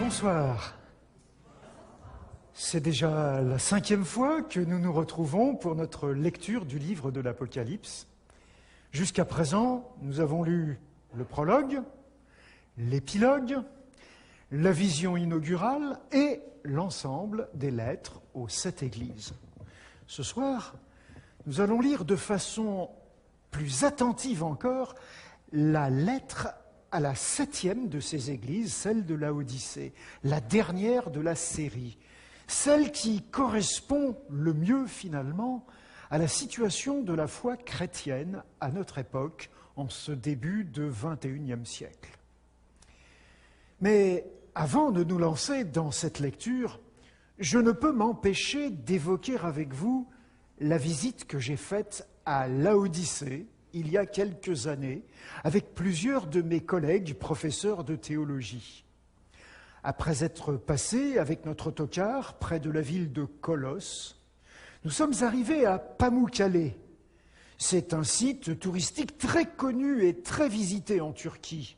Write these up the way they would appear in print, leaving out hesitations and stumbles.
Bonsoir. C'est déjà la 5e fois que nous nous retrouvons pour notre lecture du livre de l'Apocalypse. Jusqu'à présent, nous avons lu le prologue, l'épilogue, la vision inaugurale et l'ensemble des lettres aux 7 églises. Ce soir, nous allons lire de façon plus attentive encore la lettre à la 7e de ces églises, celle de Laodicée, la dernière de la série, celle qui correspond le mieux finalement à la situation de la foi chrétienne à notre époque, en ce début de XXIe siècle. Mais avant de nous lancer dans cette lecture, je ne peux m'empêcher d'évoquer avec vous la visite que j'ai faite à Laodicée, il y a quelques années, avec plusieurs de mes collègues professeurs de théologie. Après être passés avec notre autocar près de la ville de Colosse, nous sommes arrivés à Pamukkale. C'est un site touristique très connu et très visité en Turquie,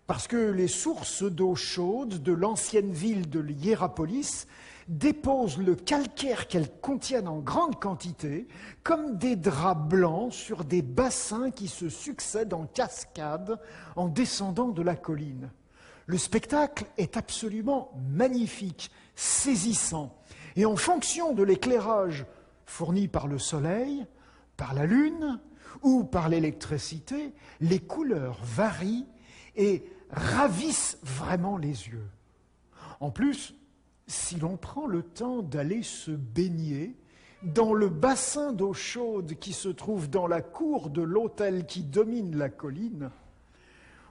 parce que les sources d'eau chaude de l'ancienne ville de Hiérapolis déposent le calcaire qu'elles contiennent en grande quantité, comme des draps blancs sur des bassins qui se succèdent en cascade en descendant de la colline. Le spectacle est absolument magnifique, saisissant, et en fonction de l'éclairage fourni par le soleil, par la lune ou par l'électricité, les couleurs varient et ravissent vraiment les yeux. En plus, si l'on prend le temps d'aller se baigner dans le bassin d'eau chaude qui se trouve dans la cour de l'hôtel qui domine la colline,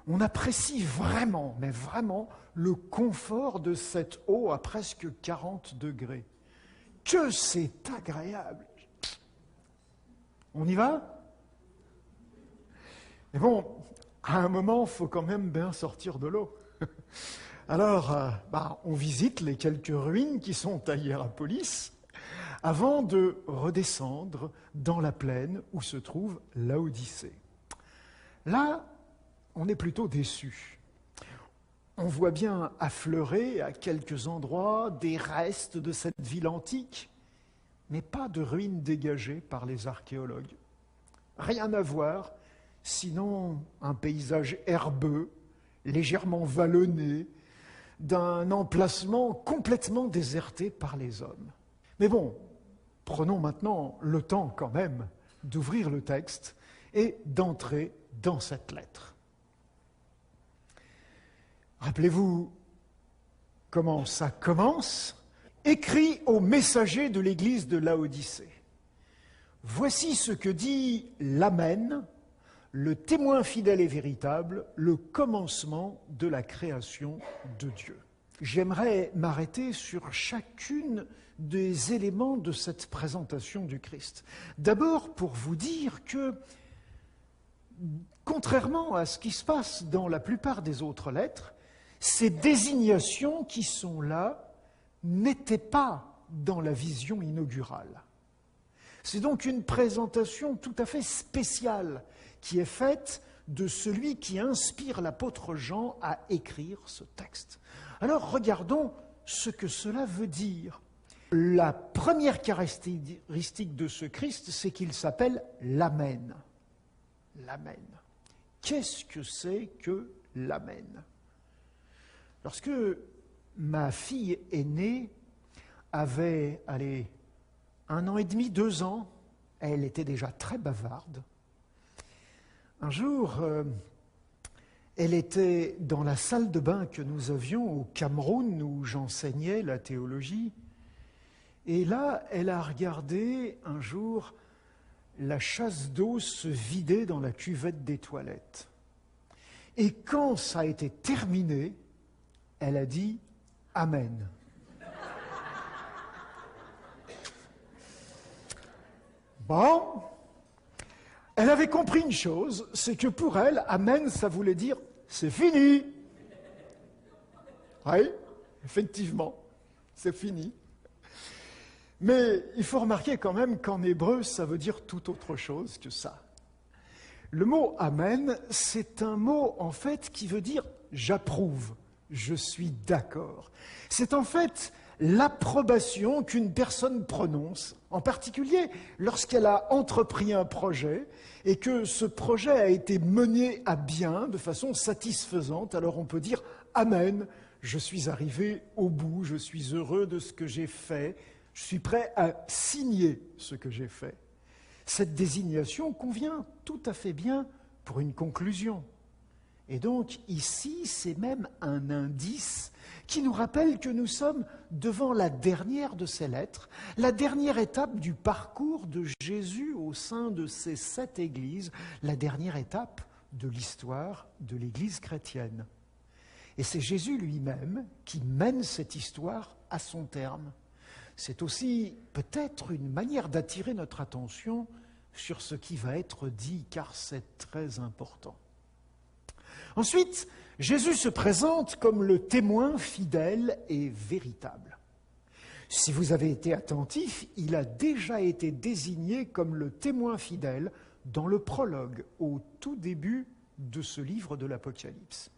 on apprécie vraiment, mais vraiment, le confort de cette eau à presque 40 degrés. Que c'est agréable! On y va? Mais bon, à un moment, il faut quand même bien sortir de l'eau. Alors, on visite les quelques ruines qui sont à Hiérapolis avant de redescendre dans la plaine où se trouve Laodicée. Là, on est plutôt déçus. On voit bien affleurer à quelques endroits des restes de cette ville antique, mais pas de ruines dégagées par les archéologues. Rien à voir, sinon un paysage herbeux, légèrement vallonné, d'un emplacement complètement déserté par les hommes. Mais bon, prenons maintenant le temps quand même d'ouvrir le texte et d'entrer dans cette lettre. Rappelez-vous comment ça commence. Écrit au messager de l'église de Laodicée. Voici ce que dit l'Amen, le témoin fidèle et véritable, le commencement de la création de Dieu. J'aimerais m'arrêter sur chacune des éléments de cette présentation du Christ. D'abord pour vous dire que, contrairement à ce qui se passe dans la plupart des autres lettres, ces désignations qui sont là n'étaient pas dans la vision inaugurale. C'est donc une présentation tout à fait spéciale qui est faite de celui qui inspire l'apôtre Jean à écrire ce texte. Alors regardons ce que cela veut dire. La première caractéristique de ce Christ, c'est qu'il s'appelle l'Amen. L'Amen. Qu'est-ce que c'est que l'Amen? Lorsque ma fille aînée avait, 1 an et demi, 2 ans, elle était déjà très bavarde. Un jour, elle était dans la salle de bain que nous avions au Cameroun, où j'enseignais la théologie. Et là, elle a regardé un jour la chasse d'eau se vider dans la cuvette des toilettes. Et quand ça a été terminé, elle a dit « Amen ». Bon, elle avait compris une chose, c'est que pour elle, Amen, ça voulait dire « c'est fini ». Oui, effectivement, c'est fini. Mais il faut remarquer quand même qu'en hébreu, ça veut dire tout autre chose que ça. Le mot « Amen », c'est un mot en fait qui veut dire « j'approuve ». je suis d'accord. C'est en fait l'approbation qu'une personne prononce, en particulier lorsqu'elle a entrepris un projet et que ce projet a été mené à bien de façon satisfaisante. Alors on peut dire « Amen, je suis arrivé au bout, je suis heureux de ce que j'ai fait, je suis prêt à signer ce que j'ai fait ». Cette désignation convient tout à fait bien pour une conclusion. Et donc ici, c'est même un indice qui nous rappelle que nous sommes devant la dernière de ces lettres, la dernière étape du parcours de Jésus au sein de ces 7 églises, la dernière étape de l'histoire de l'Église chrétienne. Et c'est Jésus lui-même qui mène cette histoire à son terme. C'est aussi peut-être une manière d'attirer notre attention sur ce qui va être dit, car c'est très important. Ensuite, Jésus se présente comme le témoin fidèle et véritable. Si vous avez été attentif, il a déjà été désigné comme le témoin fidèle dans le prologue, au tout début de ce livre de l'Apocalypse.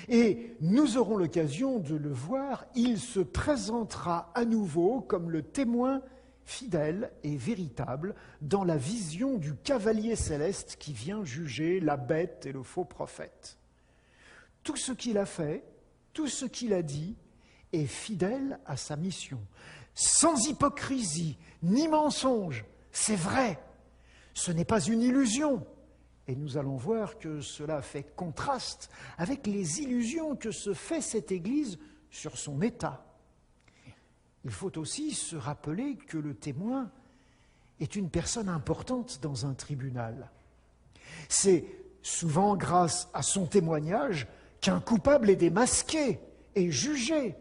Et nous aurons l'occasion de le voir, il se présentera à nouveau comme le témoin fidèle et véritable dans la vision du cavalier céleste qui vient juger la bête et le faux prophète. Tout ce qu'il a fait, tout ce qu'il a dit est fidèle à sa mission. Sans hypocrisie, ni mensonge, c'est vrai. Ce n'est pas une illusion. Et nous allons voir que cela fait contraste avec les illusions que se fait cette Église sur son état. Il faut aussi se rappeler que le témoin est une personne importante dans un tribunal. C'est souvent grâce à son témoignage qu'un coupable est démasqué et jugé.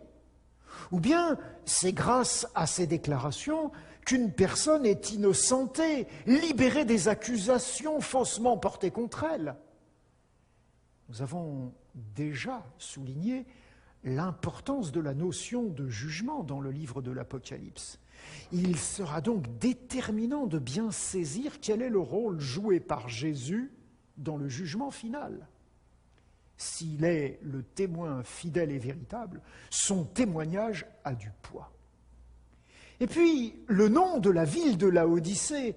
Ou bien c'est grâce à ses déclarations qu'une personne est innocentée, libérée des accusations faussement portées contre elle. Nous avons déjà souligné l'importance de la notion de jugement dans le livre de l'Apocalypse. Il sera donc déterminant de bien saisir quel est le rôle joué par Jésus dans le jugement final. S'il est le témoin fidèle et véritable, son témoignage a du poids. Et puis, le nom de la ville de Laodicée,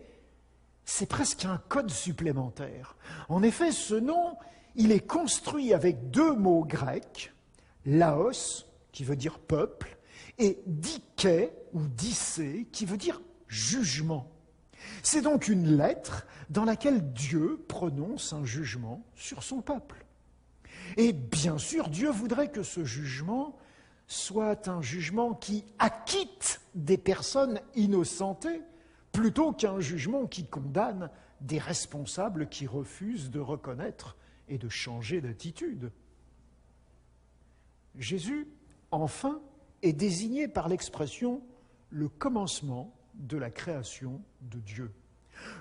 c'est presque un code supplémentaire. En effet, ce nom, il est construit avec 2 mots grecs, laos, qui veut dire peuple, et diké, ou dicée, qui veut dire jugement. C'est donc une lettre dans laquelle Dieu prononce un jugement sur son peuple. Et bien sûr, Dieu voudrait que ce jugement soit un jugement qui acquitte des personnes innocentées, plutôt qu'un jugement qui condamne des responsables qui refusent de reconnaître et de changer d'attitude. Jésus, enfin, est désigné par l'expression « le commencement de la création de Dieu ».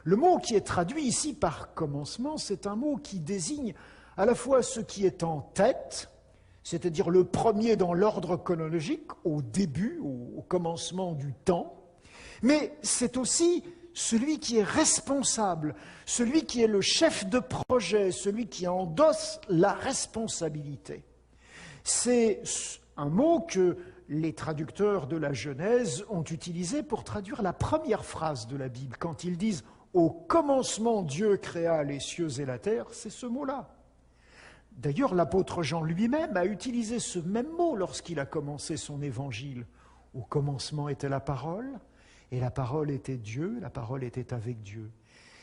Le mot qui est traduit ici par « commencement », c'est un mot qui désigne à la fois ce qui est en tête, c'est-à-dire le premier dans l'ordre chronologique, au début, au commencement du temps, mais c'est aussi celui qui est responsable, celui qui est le chef de projet, celui qui endosse la responsabilité. C'est un mot que les traducteurs de la Genèse ont utilisé pour traduire la première phrase de la Bible. Quand ils disent « Au commencement, Dieu créa les cieux et la terre », c'est ce mot-là. D'ailleurs, l'apôtre Jean lui-même a utilisé ce même mot lorsqu'il a commencé son évangile. Au commencement était la parole, et la parole était Dieu, la parole était avec Dieu.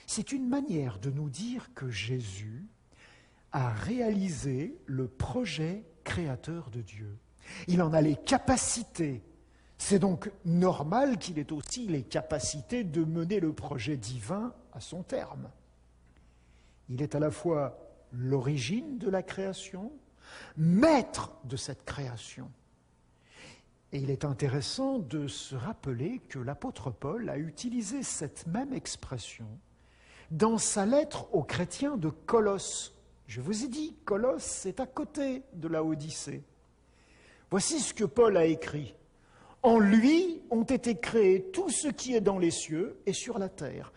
C'est une manière de nous dire que Jésus a réalisé le projet créateur de Dieu. Il en a les capacités. C'est donc normal qu'il ait aussi les capacités de mener le projet divin à son terme. Il est à la fois l'origine de la création, maître de cette création. Et il est intéressant de se rappeler que l'apôtre Paul a utilisé cette même expression dans sa lettre aux chrétiens de Colosse. Je vous ai dit, Colosse, c'est à côté de la Odyssée. Voici ce que Paul a écrit. « En lui ont été créés tout ce qui est dans les cieux et sur la terre.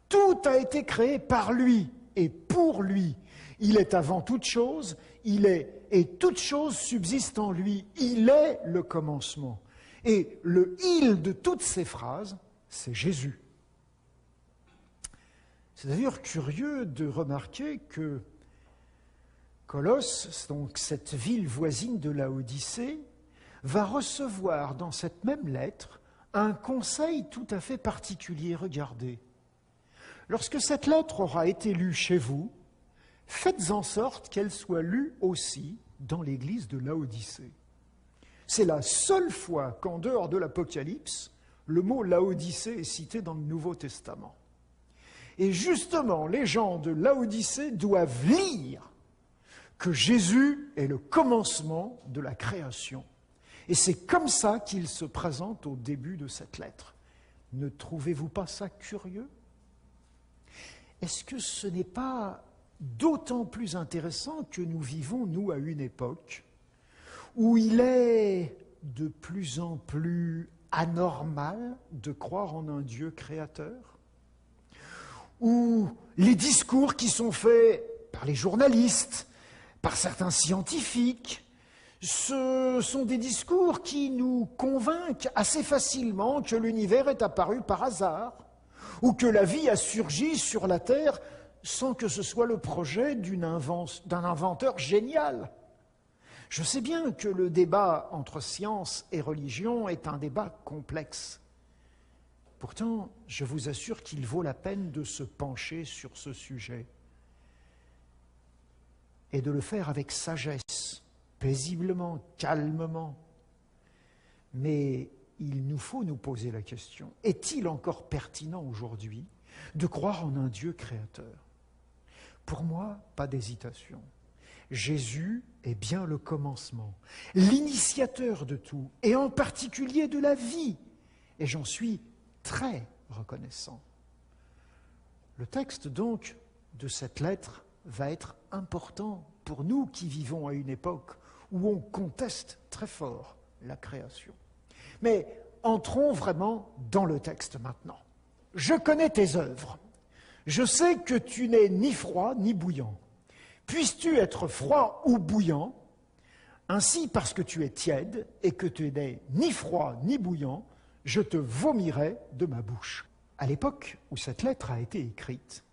Tout a été créé par lui et pour lui. Il est avant toute chose, il est, et toute chose subsiste en lui. Il est le commencement. Et le « il » de toutes ces phrases, c'est Jésus. C'est d'ailleurs curieux de remarquer que Colosse, donc cette ville voisine de Laodicée, va recevoir dans cette même lettre un conseil tout à fait particulier. Regardez. Lorsque cette lettre aura été lue chez vous, faites en sorte qu'elle soit lue aussi dans l'église de Laodicée. C'est la seule fois qu'en dehors de l'Apocalypse, le mot Laodicée est cité dans le Nouveau Testament. Et justement, les gens de Laodicée doivent lire que Jésus est le commencement de la création. Et c'est comme ça qu'il se présente au début de cette lettre. Ne trouvez-vous pas ça curieux? Est-ce que ce n'est pas d'autant plus intéressant que nous vivons, nous, à une époque où il est de plus en plus anormal de croire en un Dieu créateur, où les discours qui sont faits par les journalistes, par certains scientifiques, ce sont des discours qui nous convainquent assez facilement que l'univers est apparu par hasard, ou que la vie a surgi sur la Terre sans que ce soit le projet d'un inventeur génial. Je sais bien que le débat entre science et religion est un débat complexe. Pourtant, je vous assure qu'il vaut la peine de se pencher sur ce sujet et de le faire avec sagesse, paisiblement, calmement. Mais il nous faut nous poser la question, est-il encore pertinent aujourd'hui de croire en un Dieu créateur? Pour moi, pas d'hésitation. Jésus est bien le commencement, l'initiateur de tout, et en particulier de la vie. Et j'en suis très reconnaissant. Le texte donc de cette lettre va être important pour nous qui vivons à une époque où on conteste très fort la création. Mais entrons vraiment dans le texte maintenant. Je connais tes œuvres. Je sais que tu n'es ni froid ni bouillant. Puisses-tu être froid ou bouillant, ainsi parce que tu es tiède et que tu n'es ni froid ni bouillant, je te vomirai de ma bouche. À l'époque où cette lettre a été écrite,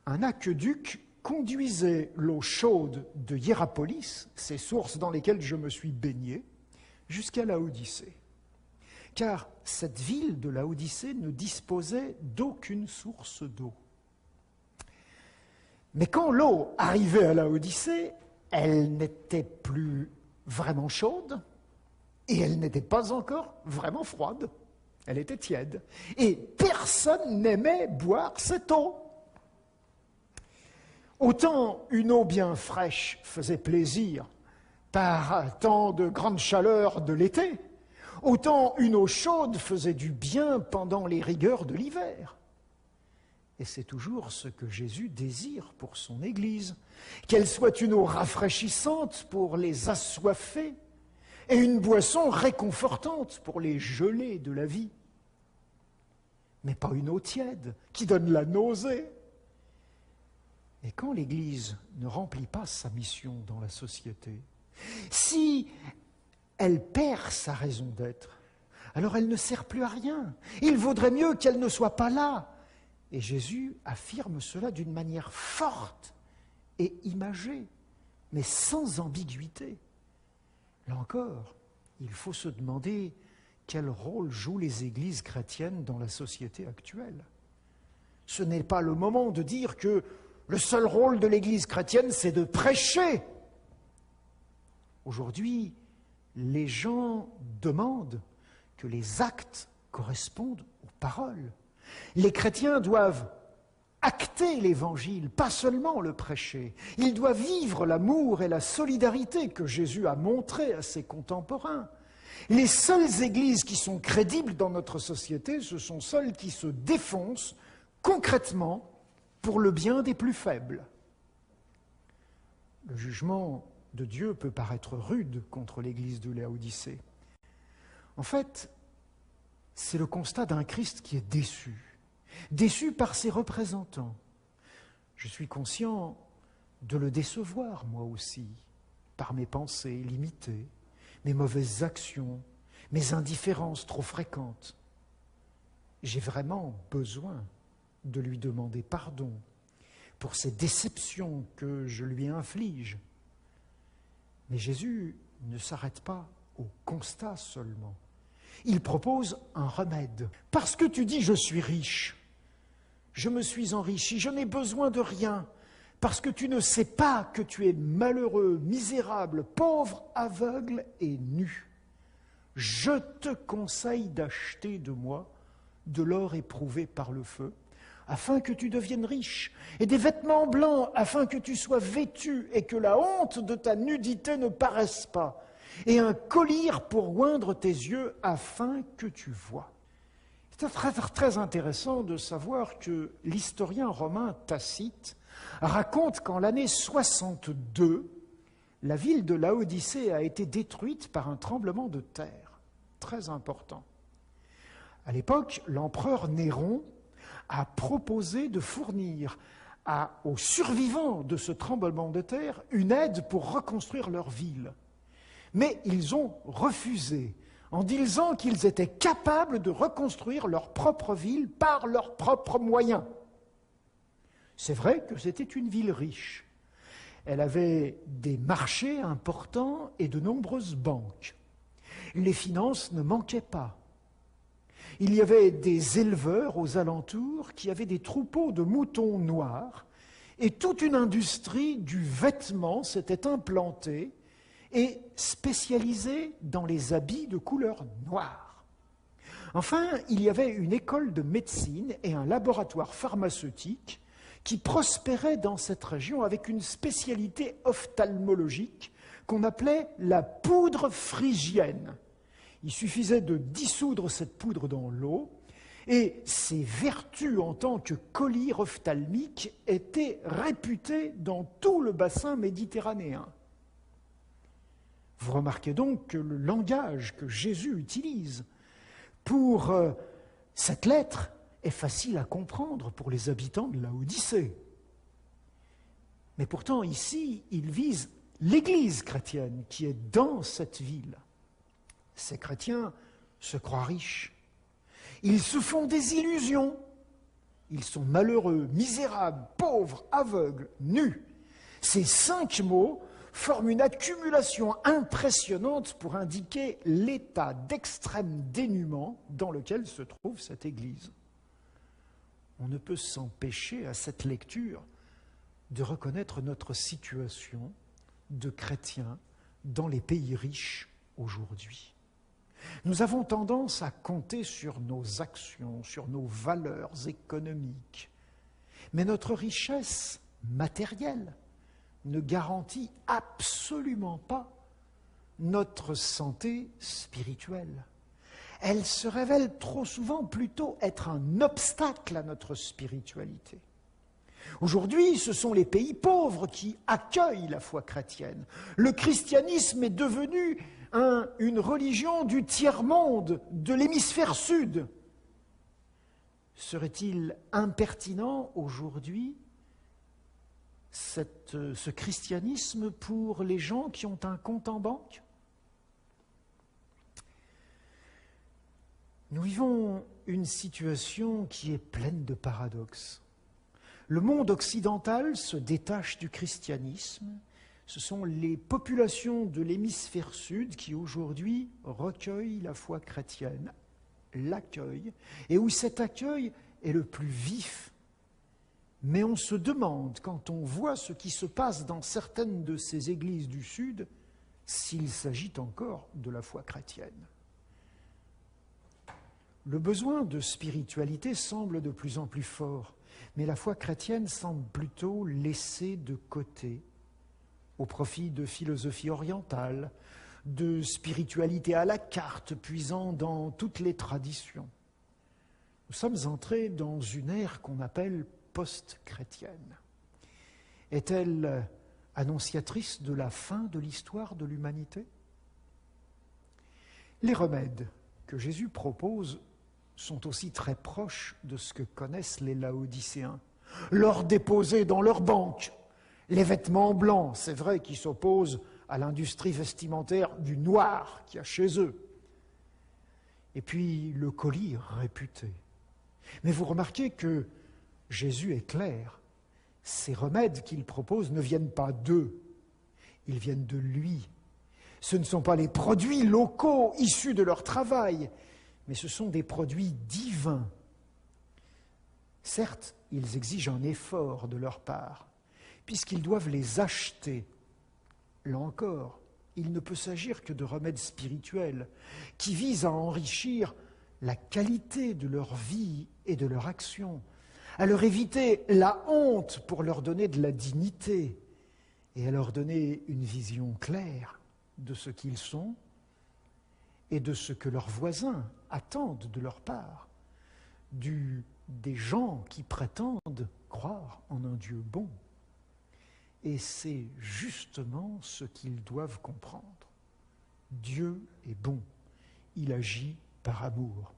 un aqueduc conduisait l'eau chaude de Hiérapolis, ces sources dans lesquelles je me suis baigné, jusqu'à Laodicée. Car cette ville de Laodicée ne disposait d'aucune source d'eau. Mais quand l'eau arrivait à Laodicée, elle n'était plus vraiment chaude et elle n'était pas encore vraiment froide. Elle était tiède. Et personne n'aimait boire cette eau. Autant une eau bien fraîche faisait plaisir par temps de grande chaleur de l'été, autant une eau chaude faisait du bien pendant les rigueurs de l'hiver. Et c'est toujours ce que Jésus désire pour son Église, qu'elle soit une eau rafraîchissante pour les assoiffés et une boisson réconfortante pour les gelés de la vie. Mais pas une eau tiède qui donne la nausée. Et quand l'Église ne remplit pas sa mission dans la société, si elle perd sa raison d'être, alors elle ne sert plus à rien. Il vaudrait mieux qu'elle ne soit pas là. Et Jésus affirme cela d'une manière forte et imagée, mais sans ambiguïté. Là encore, il faut se demander quel rôle jouent les églises chrétiennes dans la société actuelle. Ce n'est pas le moment de dire que le seul rôle de l'église chrétienne, c'est de prêcher. Aujourd'hui, les gens demandent que les actes correspondent aux paroles. Les chrétiens doivent acter l'évangile, pas seulement le prêcher. Ils doivent vivre l'amour et la solidarité que Jésus a montré à ses contemporains. Les seules églises qui sont crédibles dans notre société, ce sont celles qui se défoncent concrètement pour le bien des plus faibles. Le jugement de Dieu peut paraître rude contre l'église de Laodicée. En fait, c'est le constat d'un Christ qui est déçu par ses représentants. Je suis conscient de le décevoir, moi aussi. par mes pensées limitées, mes mauvaises actions, mes indifférences trop fréquentes. J'ai vraiment besoin de lui demander pardon pour ces déceptions que je lui inflige. Mais Jésus ne s'arrête pas au constat seulement. Il propose un remède. Parce que tu dis « je suis riche », je me suis enrichi, je n'ai besoin de rien, parce que tu ne sais pas que tu es malheureux, misérable, pauvre, aveugle et nu. Je te conseille d'acheter de moi de l'or éprouvé par le feu, afin que tu deviennes riche, et des vêtements blancs, afin que tu sois vêtu et que la honte de ta nudité ne paraisse pas, et un collier pour oindre tes yeux, afin que tu vois. C'est très intéressant de savoir que l'historien romain Tacite raconte qu'en l'année 62, la ville de Laodicée a été détruite par un tremblement de terre, très important. À l'époque, l'empereur Néron a proposé de fournir aux survivants de ce tremblement de terre une aide pour reconstruire leur ville. Mais ils ont refusé, en disant qu'ils étaient capables de reconstruire leur propre ville par leurs propres moyens. C'est vrai que c'était une ville riche. Elle avait des marchés importants et de nombreuses banques. Les finances ne manquaient pas. Il y avait des éleveurs aux alentours qui avaient des troupeaux de moutons noirs et toute une industrie du vêtement s'était implantée et spécialisée dans les habits de couleur noire. Enfin, il y avait une école de médecine et un laboratoire pharmaceutique qui prospéraient dans cette région avec une spécialité ophtalmologique qu'on appelait la poudre phrygienne. Il suffisait de dissoudre cette poudre dans l'eau et ses vertus en tant que collyre ophtalmique étaient réputées dans tout le bassin méditerranéen. Vous remarquez donc que le langage que Jésus utilise pour cette lettre est facile à comprendre pour les habitants de Laodicée. Mais pourtant, ici, il vise l'Église chrétienne qui est dans cette ville. Ces chrétiens se croient riches. Ils se font des illusions. Ils sont malheureux, misérables, pauvres, aveugles, nus. Ces 5 mots forment une accumulation impressionnante pour indiquer l'état d'extrême dénuement dans lequel se trouve cette Église. On ne peut s'empêcher à cette lecture de reconnaître notre situation de chrétiens dans les pays riches aujourd'hui. Nous avons tendance à compter sur nos actions, sur nos valeurs économiques, mais notre richesse matérielle ne garantit absolument pas notre santé spirituelle. Elle se révèle trop souvent plutôt être un obstacle à notre spiritualité. Aujourd'hui, ce sont les pays pauvres qui accueillent la foi chrétienne. Le christianisme est devenu une religion du tiers-monde, de l'hémisphère sud. Serait-il impertinent aujourd'hui ce christianisme pour les gens qui ont un compte en banque? Nous vivons une situation qui est pleine de paradoxes. Le monde occidental se détache du christianisme. Ce sont les populations de l'hémisphère sud qui aujourd'hui recueillent la foi chrétienne, l'accueillent, et où cet accueil est le plus vif. Mais on se demande, quand on voit ce qui se passe dans certaines de ces églises du Sud, s'il s'agit encore de la foi chrétienne. Le besoin de spiritualité semble de plus en plus fort, mais la foi chrétienne semble plutôt laissée de côté au profit de philosophie orientale, de spiritualité à la carte, puisant dans toutes les traditions. Nous sommes entrés dans une ère qu'on appelle post-chrétienne. Est-elle annonciatrice de la fin de l'histoire de l'humanité? Les remèdes que Jésus propose sont aussi très proches de ce que connaissent les Laodicéens. L'or déposé dans leur banque, les vêtements blancs, c'est vrai, qui s'opposent à l'industrie vestimentaire du noir qu'il y a chez eux. Et puis le colis réputé. Mais vous remarquez que Jésus est clair. Ces remèdes qu'il propose ne viennent pas d'eux, ils viennent de lui. Ce ne sont pas les produits locaux issus de leur travail, mais ce sont des produits divins. Certes, ils exigent un effort de leur part, puisqu'ils doivent les acheter. Là encore, il ne peut s'agir que de remèdes spirituels qui visent à enrichir la qualité de leur vie et de leur action, à leur éviter la honte pour leur donner de la dignité et à leur donner une vision claire de ce qu'ils sont et de ce que leurs voisins attendent de leur part, des gens qui prétendent croire en un Dieu bon. Et c'est justement ce qu'ils doivent comprendre. Dieu est bon, il agit par amour.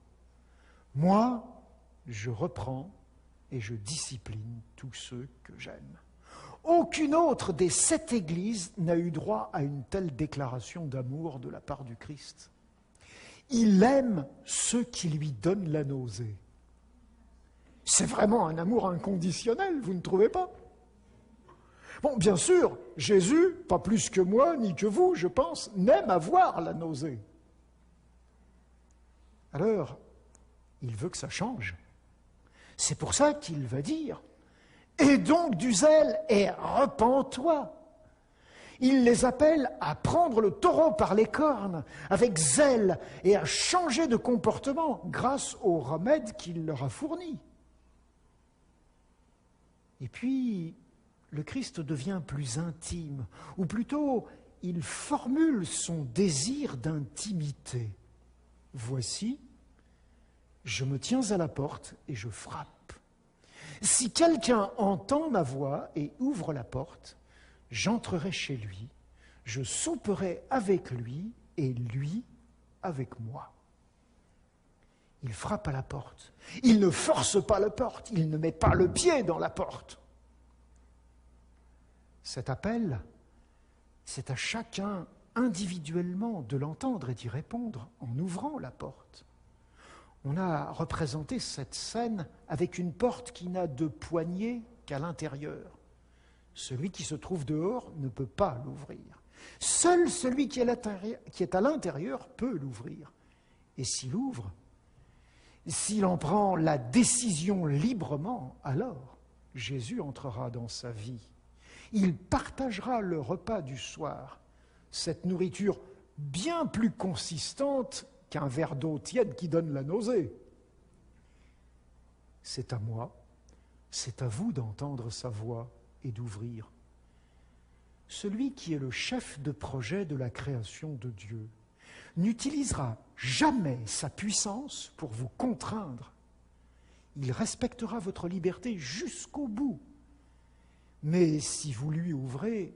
Moi, je reprends et je discipline tous ceux que j'aime. Aucune autre des 7 églises n'a eu droit à une telle déclaration d'amour de la part du Christ. Il aime ceux qui lui donnent la nausée. C'est vraiment un amour inconditionnel, vous ne trouvez pas? Bon, bien sûr, Jésus, pas plus que moi ni que vous, je pense, n'aime avoir la nausée. Alors, il veut que ça change. C'est pour ça qu'il va dire « Et donc du zèle et repens-toi ». Il les appelle à prendre le taureau par les cornes avec zèle et à changer de comportement grâce aux remèdes qu'il leur a fournis. Et puis, le Christ devient plus intime, ou plutôt, il formule son désir d'intimité. « Voici, je me tiens à la porte et je frappe. Si quelqu'un entend ma voix et ouvre la porte, j'entrerai chez lui, je souperai avec lui et lui avec moi. » Il frappe à la porte. Il ne force pas la porte, il ne met pas le pied dans la porte. Cet appel, c'est à chacun individuellement de l'entendre et d'y répondre en ouvrant la porte. On a représenté cette scène avec une porte qui n'a de poignée qu'à l'intérieur. Celui qui se trouve dehors ne peut pas l'ouvrir. Seul celui qui est à l'intérieur peut l'ouvrir. Et s'il ouvre, s'il en prend la décision librement, alors Jésus entrera dans sa vie. Il partagera le repas du soir, cette nourriture bien plus consistante qu'un verre d'eau tiède qui donne la nausée. C'est à moi, c'est à vous d'entendre sa voix et d'ouvrir. Celui qui est le chef de projet de la création de Dieu n'utilisera jamais sa puissance pour vous contraindre. Il respectera votre liberté jusqu'au bout. Mais si vous lui ouvrez,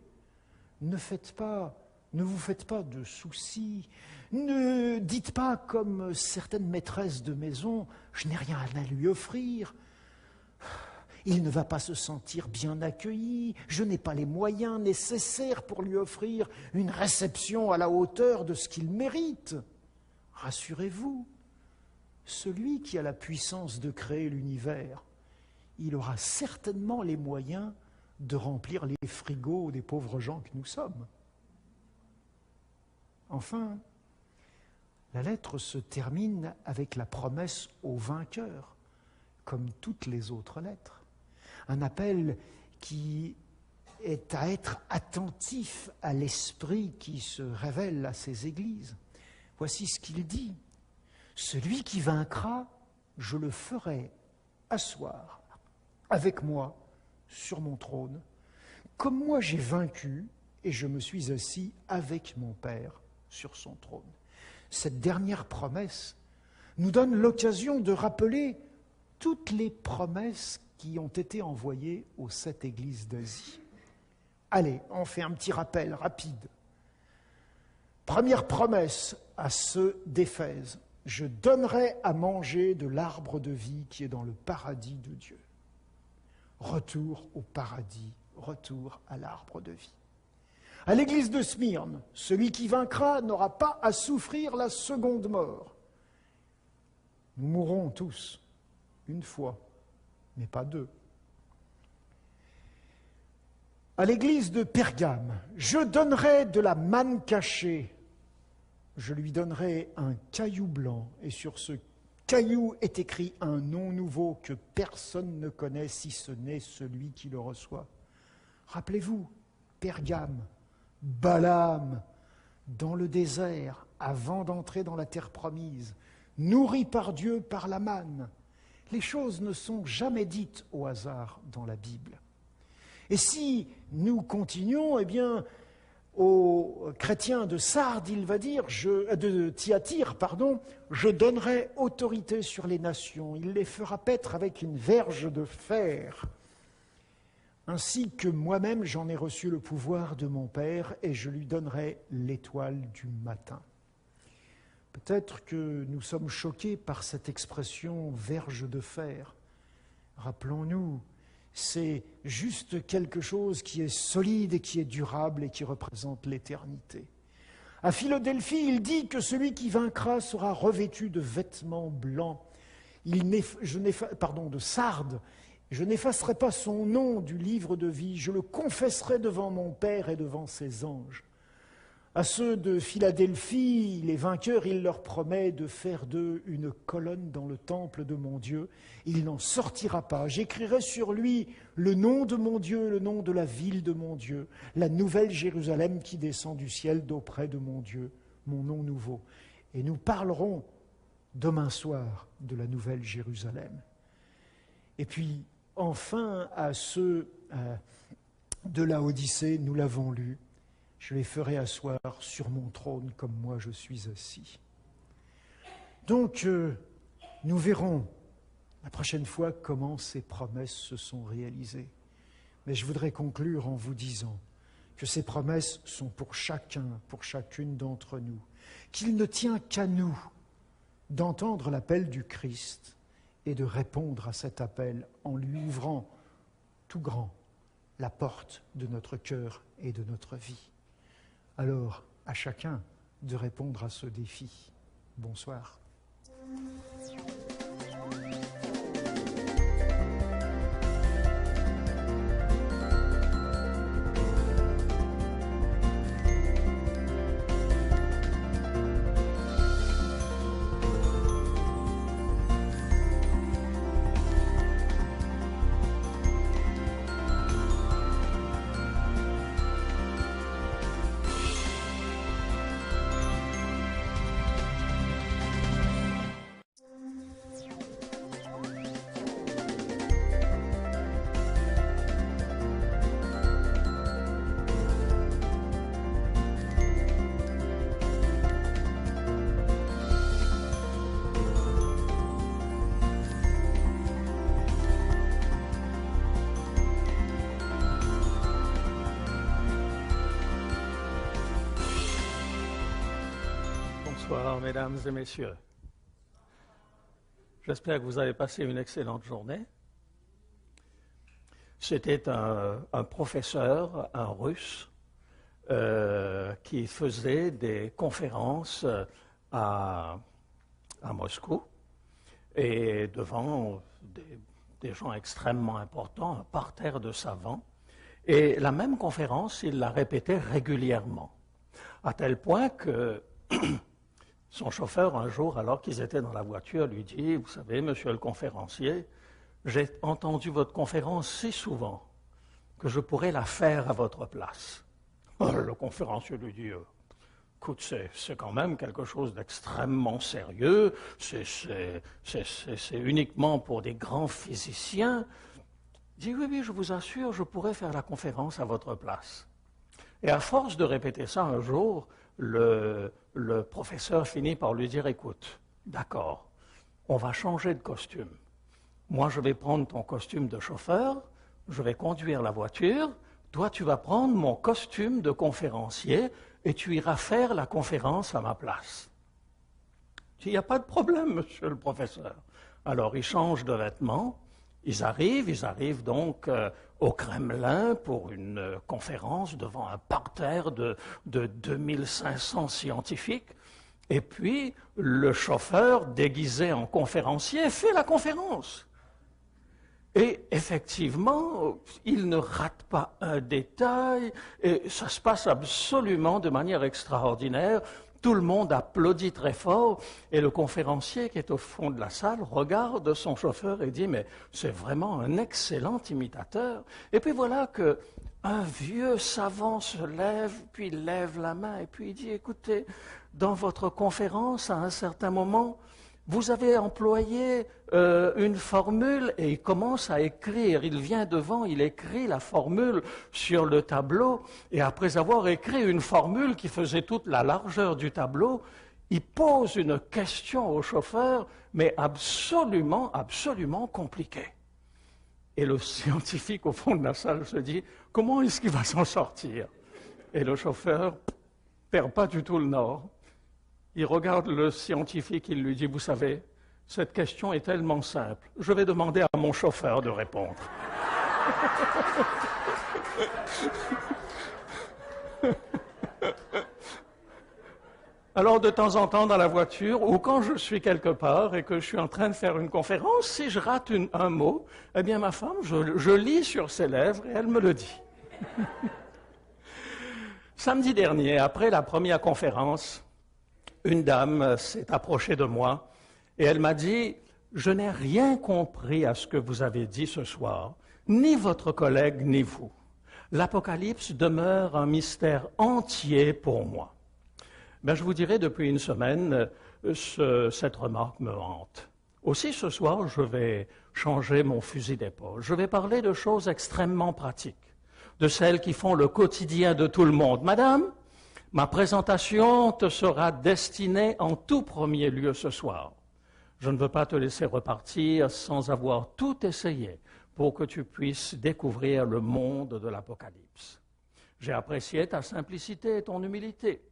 ne vous faites pas de soucis, ne dites pas comme certaines maîtresses de maison, « je n'ai rien à lui offrir ». Il ne va pas se sentir bien accueilli, je n'ai pas les moyens nécessaires pour lui offrir une réception à la hauteur de ce qu'il mérite. Rassurez-vous, celui qui a la puissance de créer l'univers, il aura certainement les moyens de remplir les frigos des pauvres gens que nous sommes. Enfin, la lettre se termine avec la promesse au vainqueur, comme toutes les autres lettres. Un appel qui est à être attentif à l'esprit qui se révèle à ces églises. Voici ce qu'il dit. « Celui qui vaincra, je le ferai asseoir avec moi sur mon trône, comme moi j'ai vaincu et je me suis assis avec mon Père sur son trône. » Cette dernière promesse nous donne l'occasion de rappeler toutes les promesses qui ont été envoyées aux 7 églises d'Asie. Allez, on fait un petit rappel rapide. Première promesse à ceux d'Éphèse. « Je donnerai à manger de l'arbre de vie qui est dans le paradis de Dieu. » Retour au paradis, retour à l'arbre de vie. À l'église de Smyrne, celui qui vaincra n'aura pas à souffrir la seconde mort. Nous mourrons tous, une fois, mais pas deux. À l'église de Pergame, je donnerai de la manne cachée. Je lui donnerai un caillou blanc, et sur ce caillou est écrit un nom nouveau que personne ne connaît si ce n'est celui qui le reçoit. Rappelez-vous, Pergame, Balaam, dans le désert, avant d'entrer dans la terre promise, nourri par Dieu par la manne. Les choses ne sont jamais dites au hasard dans la Bible. Et si nous continuons, eh bien, aux chrétiens de Sardes, il va dire, de Thyatire, pardon, je donnerai autorité sur les nations, il les fera paître avec une verge de fer, ainsi que moi-même j'en ai reçu le pouvoir de mon Père, et je lui donnerai l'étoile du matin. Peut-être que nous sommes choqués par cette expression verge de fer. Rappelons-nous, c'est juste quelque chose qui est solide et qui est durable et qui représente l'éternité. À Philadelphie, il dit que celui qui vaincra sera revêtu de vêtements blancs. De Sardes, je n'effacerai pas son nom du livre de vie, je le confesserai devant mon Père et devant ses anges. À ceux de Philadelphie, les vainqueurs, il leur promet de faire d'eux une colonne dans le temple de mon Dieu. Il n'en sortira pas. J'écrirai sur lui le nom de mon Dieu, le nom de la ville de mon Dieu, la nouvelle Jérusalem qui descend du ciel d'auprès de mon Dieu, mon nom nouveau. Et nous parlerons demain soir de la nouvelle Jérusalem. Et puis, enfin, à ceux de la Odyssée, nous l'avons lu, je les ferai asseoir sur mon trône comme moi je suis assis. Donc, nous verrons la prochaine fois comment ces promesses se sont réalisées. Mais je voudrais conclure en vous disant que ces promesses sont pour chacun, pour chacune d'entre nous, qu'il ne tient qu'à nous d'entendre l'appel du Christ et de répondre à cet appel en lui ouvrant tout grand la porte de notre cœur et de notre vie. Alors, à chacun de répondre à ce défi. Bonsoir. Bonsoir, mesdames et messieurs. J'espère que vous avez passé une excellente journée. C'était un professeur, un russe, qui faisait des conférences à Moscou et devant des gens extrêmement importants, un parterre de savants. Et la même conférence, il la répétait régulièrement, à tel point que son chauffeur, un jour, alors qu'ils étaient dans la voiture, lui dit « Vous savez, monsieur le conférencier, j'ai entendu votre conférence si souvent que je pourrais la faire à votre place. » Le conférencier lui dit « Écoute, c'est quand même quelque chose d'extrêmement sérieux, c'est uniquement pour des grands physiciens. » Il dit « Oui, je vous assure, je pourrais faire la conférence à votre place. » Et à force de répéter ça un jour, le professeur finit par lui dire « Écoute, d'accord, on va changer de costume. Moi, je vais prendre ton costume de chauffeur, je vais conduire la voiture, toi, tu vas prendre mon costume de conférencier et tu iras faire la conférence à ma place. » Il n'y a pas de problème, monsieur le professeur. Alors, il change de vêtements, Ils arrivent donc au Kremlin pour une conférence devant un parterre de 2500 scientifiques. Et puis, le chauffeur, déguisé en conférencier, fait la conférence. Et effectivement, il ne rate pas un détail, et ça se passe absolument de manière extraordinaire. Tout le monde applaudit très fort, et le conférencier qui est au fond de la salle regarde son chauffeur et dit « Mais c'est vraiment un excellent imitateur ». Et puis voilà qu'un vieux savant se lève, puis il lève la main, et puis il dit « Écoutez, dans votre conférence, à un certain moment, vous avez employé une formule et il commence à écrire. Il vient devant, il écrit la formule sur le tableau et après avoir écrit une formule qui faisait toute la largeur du tableau, il pose une question au chauffeur, mais absolument, absolument compliquée. Et le scientifique au fond de la salle se dit, comment est-ce qu'il va s'en sortir? Et le chauffeur perd pas du tout le nord. Il regarde le scientifique, il lui dit, vous savez, cette question est tellement simple, je vais demander à mon chauffeur de répondre. Alors, de temps en temps, dans la voiture, ou quand je suis quelque part et que je suis en train de faire une conférence, si je rate un mot, eh bien, ma femme, je lis sur ses lèvres et elle me le dit. Samedi dernier, après la première conférence, une dame s'est approchée de moi et elle m'a dit « Je n'ai rien compris à ce que vous avez dit ce soir, ni votre collègue, ni vous. L'Apocalypse demeure un mystère entier pour moi. » Ben, je vous dirai, depuis une semaine, cette remarque me hante. Aussi, ce soir, je vais changer mon fusil d'épaule. Je vais parler de choses extrêmement pratiques, de celles qui font le quotidien de tout le monde. Madame, ma présentation te sera destinée en tout premier lieu ce soir. Je ne veux pas te laisser repartir sans avoir tout essayé pour que tu puisses découvrir le monde de l'Apocalypse. J'ai apprécié ta simplicité et ton humilité.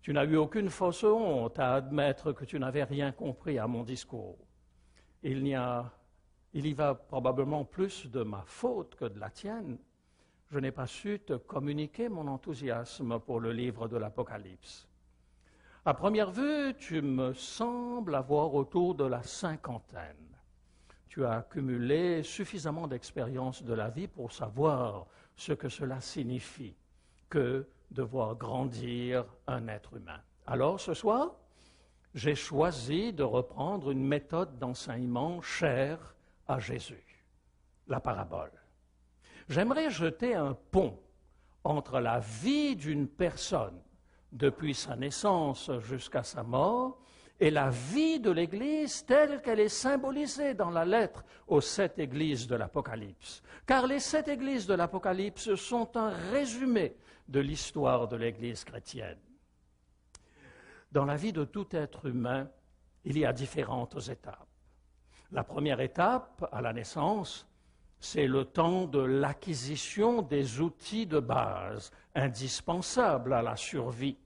Tu n'as eu aucune fausse honte à admettre que tu n'avais rien compris à mon discours. Il y va probablement plus de ma faute que de la tienne. Je n'ai pas su te communiquer mon enthousiasme pour le livre de l'Apocalypse. À première vue, tu me sembles avoir autour de la cinquantaine. Tu as accumulé suffisamment d'expérience de la vie pour savoir ce que cela signifie, que de voir grandir un être humain. Alors, ce soir, j'ai choisi de reprendre une méthode d'enseignement chère à Jésus, la parabole. J'aimerais jeter un pont entre la vie d'une personne depuis sa naissance jusqu'à sa mort et la vie de l'Église telle qu'elle est symbolisée dans la lettre aux 7 églises de l'Apocalypse. Car les 7 églises de l'Apocalypse sont un résumé de l'histoire de l'Église chrétienne. Dans la vie de tout être humain, il y a différentes étapes. La première étape, à la naissance, c'est le temps de l'acquisition des outils de base indispensables à la survie.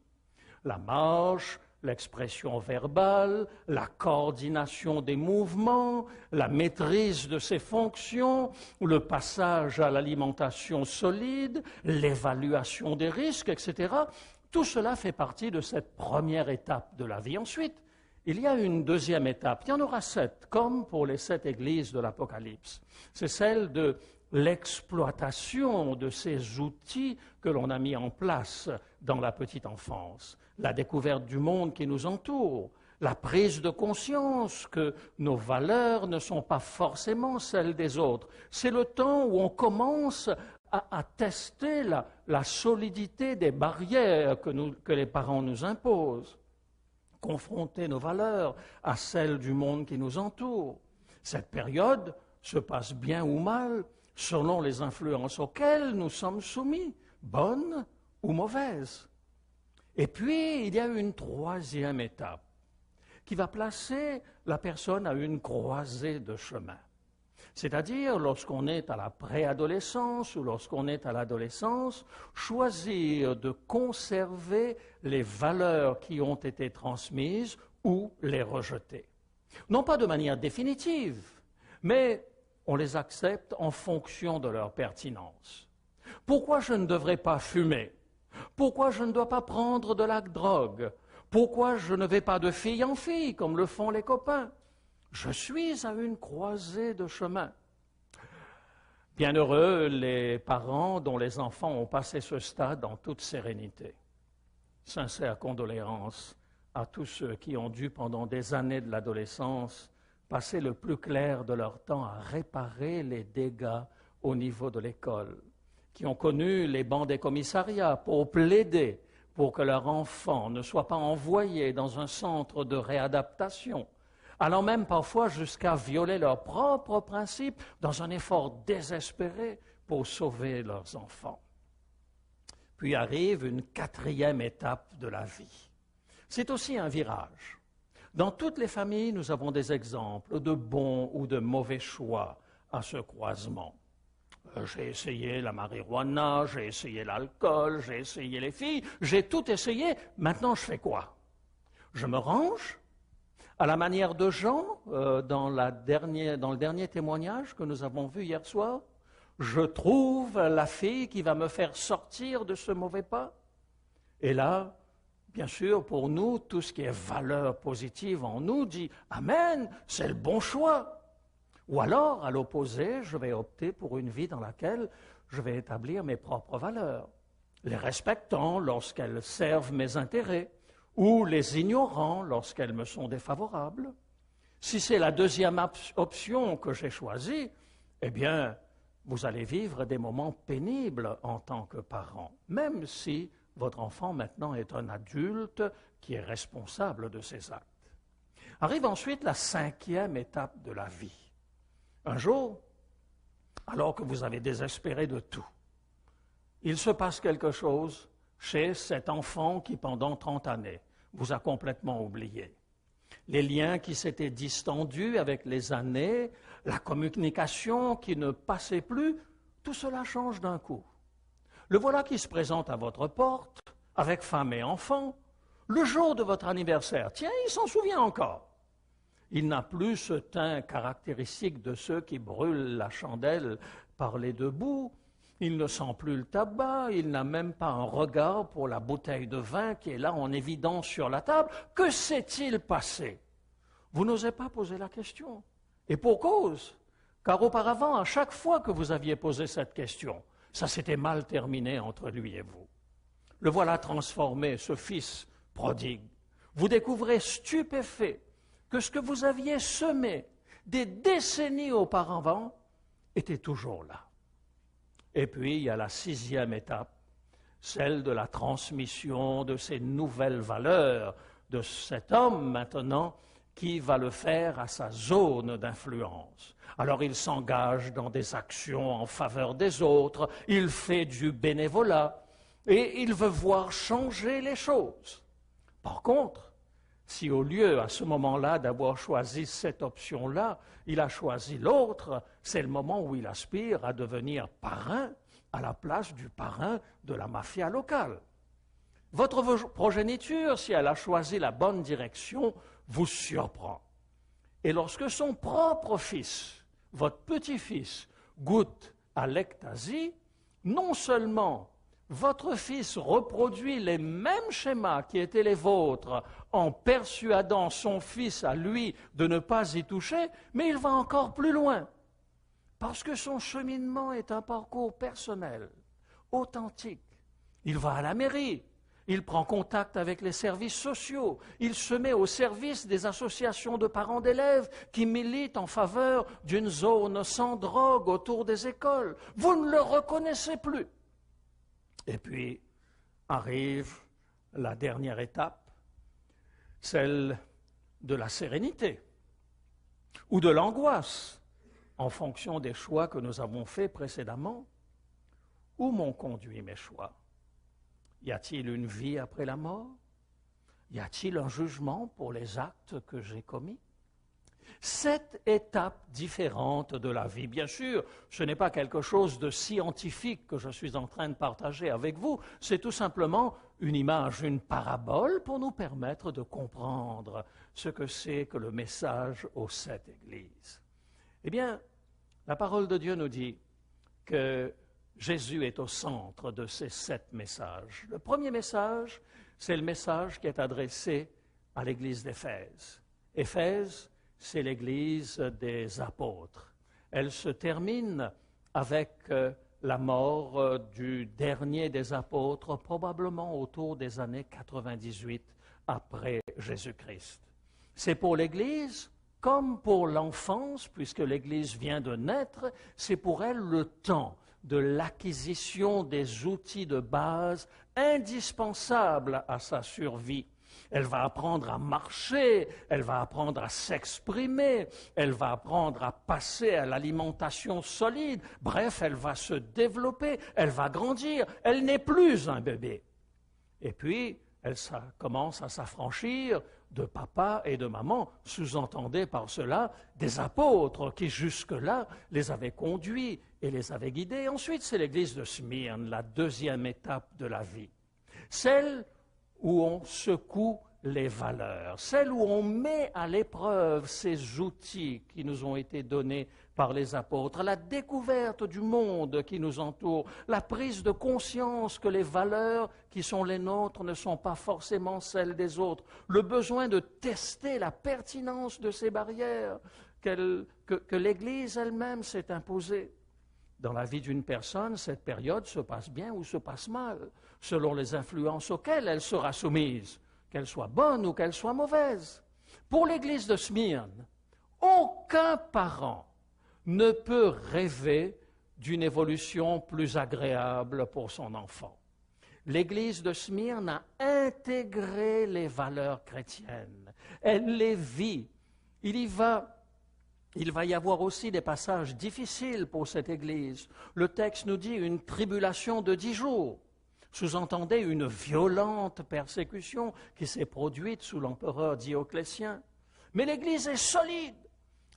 La marche, l'expression verbale, la coordination des mouvements, la maîtrise de ses fonctions, le passage à l'alimentation solide, l'évaluation des risques, etc. Tout cela fait partie de cette première étape de la vie. Ensuite, il y a une deuxième étape. Il y en aura 7, comme pour les 7 églises de l'Apocalypse. C'est celle de l'exploitation de ces outils que l'on a mis en place dans la petite enfance. La découverte du monde qui nous entoure, la prise de conscience que nos valeurs ne sont pas forcément celles des autres. C'est le temps où on commence à tester la solidité des barrières que les parents nous imposent, confronter nos valeurs à celles du monde qui nous entoure. Cette période se passe bien ou mal selon les influences auxquelles nous sommes soumis, bonnes ou mauvaises. Et puis, il y a une troisième étape qui va placer la personne à une croisée de chemin. C'est-à-dire, lorsqu'on est à la préadolescence ou lorsqu'on est à l'adolescence, choisir de conserver les valeurs qui ont été transmises ou les rejeter. Non pas de manière définitive, mais On les accepte en fonction de leur pertinence. Pourquoi je ne devrais pas fumer? Pourquoi je ne dois pas prendre de la drogue? Pourquoi je ne vais pas de fille en fille comme le font les copains? Je suis à une croisée de chemin. Bienheureux les parents dont les enfants ont passé ce stade en toute sérénité. Sincères condoléances à tous ceux qui ont dû, pendant des années de l'adolescence, passer le plus clair de leur temps à réparer les dégâts au niveau de l'école, qui ont connu les bancs des commissariats pour plaider pour que leur enfant ne soit pas envoyé dans un centre de réadaptation, allant même parfois jusqu'à violer leurs propres principes dans un effort désespéré pour sauver leurs enfants. Puis arrive une quatrième étape de la vie. C'est aussi un virage. Dans toutes les familles, nous avons des exemples de bons ou de mauvais choix à ce croisement. J'ai essayé la marijuana, j'ai essayé l'alcool, j'ai essayé les filles, j'ai tout essayé. Maintenant, je fais quoi? Je me range? À la manière de Jean, dans le dernier témoignage que nous avons vu hier soir, je trouve la fille qui va me faire sortir de ce mauvais pas. Et là, bien sûr, pour nous, tout ce qui est valeur positive en nous dit « Amen, c'est le bon choix ». Ou alors, à l'opposé, je vais opter pour une vie dans laquelle je vais établir mes propres valeurs, les respectant lorsqu'elles servent mes intérêts, ou les ignorant lorsqu'elles me sont défavorables. Si c'est la deuxième option que j'ai choisie, eh bien, vous allez vivre des moments pénibles en tant que parent, même si votre enfant maintenant est un adulte qui est responsable de ses actes. Arrive ensuite la cinquième étape de la vie. Un jour, alors que vous avez désespéré de tout, il se passe quelque chose chez cet enfant qui, pendant 30 années, vous a complètement oublié. Les liens qui s'étaient distendus avec les années, la communication qui ne passait plus, tout cela change d'un coup. Le voilà qui se présente à votre porte, avec femme et enfant, le jour de votre anniversaire. Tiens, il s'en souvient encore. Il n'a plus ce teint caractéristique de ceux qui brûlent la chandelle par les deux bouts. Il ne sent plus le tabac, il n'a même pas un regard pour la bouteille de vin qui est là en évidence sur la table. Que s'est-il passé? Vous n'osez pas poser la question. Et pour cause, car auparavant, à chaque fois que vous aviez posé cette question, ça s'était mal terminé entre lui et vous. Le voilà transformé, ce fils prodigue. Vous découvrez stupéfait que ce que vous aviez semé des décennies auparavant était toujours là. Et puis, il y a la sixième étape, celle de la transmission de ces nouvelles valeurs de cet homme maintenant qui va le faire à sa zone d'influence. Alors il s'engage dans des actions en faveur des autres, il fait du bénévolat et il veut voir changer les choses. Par contre, si au lieu, à ce moment-là, d'avoir choisi cette option-là, il a choisi l'autre, c'est le moment où il aspire à devenir parrain à la place du parrain de la mafia locale. Votre progéniture, si elle a choisi la bonne direction, vous surprend. Et lorsque son propre fils, votre petit-fils, goûte à l'ectasie, non seulement votre fils reproduit les mêmes schémas qui étaient les vôtres en persuadant son fils à lui de ne pas y toucher, mais il va encore plus loin. Parce que son cheminement est un parcours personnel, authentique. Il va à la mairie, il prend contact avec les services sociaux, il se met au service des associations de parents d'élèves qui militent en faveur d'une zone sans drogue autour des écoles. Vous ne le reconnaissez plus. Et puis arrive la dernière étape, celle de la sérénité ou de l'angoisse, en fonction des choix que nous avons faits précédemment. Où m'ont conduit mes choix? Y a-t-il une vie après la mort? Y a-t-il un jugement pour les actes que j'ai commis? 7 étapes différentes de la vie. Bien sûr, ce n'est pas quelque chose de scientifique que je suis en train de partager avec vous, c'est tout simplement une image, une parabole pour nous permettre de comprendre ce que c'est que le message aux 7 églises. Eh bien, La parole de Dieu nous dit que Jésus est au centre de ces 7 messages. Le premier message, c'est le message qui est adressé à l'église d'Éphèse. Éphèse, c'est l'église des apôtres. Elle se termine avec la mort du dernier des apôtres, probablement autour des années 98 après Jésus-Christ. C'est pour l'Église, comme pour l'enfance, puisque l'Église vient de naître, c'est pour elle le temps de l'acquisition des outils de base indispensables à sa survie. Elle va apprendre à marcher, elle va apprendre à s'exprimer, elle va apprendre à passer à l'alimentation solide. Bref, elle va se développer, elle va grandir, elle n'est plus un bébé. Et puis, elle commence à s'affranchir de papa et de maman, sous-entendez par cela des apôtres qui jusque-là les avaient conduits et les avaient guidés. Ensuite, c'est l'église de Smyrne, la deuxième étape de la vie. Celle où on secoue les valeurs, celle où on met à l'épreuve ces outils qui nous ont été donnés par les apôtres, la découverte du monde qui nous entoure, la prise de conscience que les valeurs qui sont les nôtres ne sont pas forcément celles des autres, le besoin de tester la pertinence de ces barrières que l'Église elle-même s'est imposée. Dans la vie d'une personne, cette période se passe bien ou se passe mal, selon les influences auxquelles elle sera soumise, qu'elle soit bonne ou qu'elle soit mauvaise. Pour l'église de Smyrne, aucun parent ne peut rêver d'une évolution plus agréable pour son enfant. L'église de Smyrne a intégré les valeurs chrétiennes. Elle les vit. Il va y avoir aussi des passages difficiles pour cette Église. Le texte nous dit une tribulation de 10 jours. Sous-entendez une violente persécution qui s'est produite sous l'empereur Dioclétien. Mais l'Église est solide.